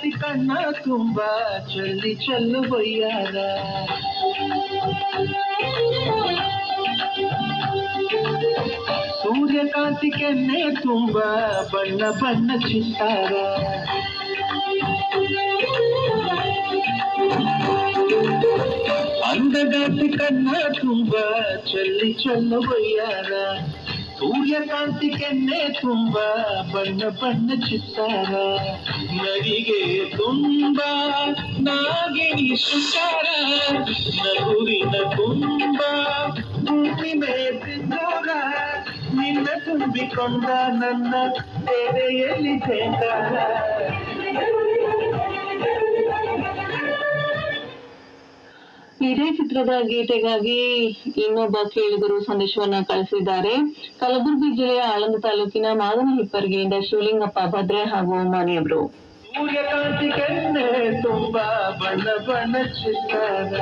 ಸೂರ್ಯಕಾಂತಿ ಕಣ್ಣ ತುಂಬ ಚೆಲ್ಲಿ ಚೆಲ್ಲುವಯ್ಯಾರ. ಸೂರ್ಯಕಾಂತಿ ಕೆನ್ನೆ ತುಂಬ ಬಣ್ಣ ಬಣ್ಣ ಚಿತ್ತಾರ. ಅಂದಗಾತಿ ಕಣ್ಣ ತುಂಬ ಚೆಲ್ಲಿ ಚೆಲ್ಲುವಯ್ಯಾರ. ಸೂರ್ಯಕಾಂತಿ ಕೆನ್ನೆ ತುಂಬ ಬಣ್ಣ ಬಣ್ಣ ಚಿತ್ತಾರ. ನದಿಗೆ ತುಂಬ ನಾಗಿನಿ ಶೃಂಗಾರ. ನಗುವಿನ ತುಂಬ ಭೂಮಿಮೆ ಸಿಂಧೂರ. ನಿನ್ನ ತುಂಬಿಕೊಂಡ ನನ್ನ ಎದೆಯಲ್ಲಿ ಸೇಂಗಾರ. ಇದೇ ಚಿತ್ರದ ಗೀತೆಗಾಗಿ ಇನ್ನೊಬ್ಬ ಕೇಳಿದರು ಸಂದೇಶವನ್ನ ಕಳಿಸಿದ್ದಾರೆ. ಕಲಬುರಗಿ ಜಿಲ್ಲೆಯ ಆಳಂದ ತಾಲೂಕಿನ ಮಾದನ ಹಿಪ್ಪರ್ಗಿಯಿಂದ ಶಿವಲಿಂಗಪ್ಪ ಭದ್ರೆ ಹಾಗೂ ಮನೆಯವರು. ಸೂರ್ಯಕಾಂತಿ ಕೆನ್ನೆ ತುಂಬ ಬಣ್ಣ ಬಣ್ಣ ಚಿತ್ತಾರ.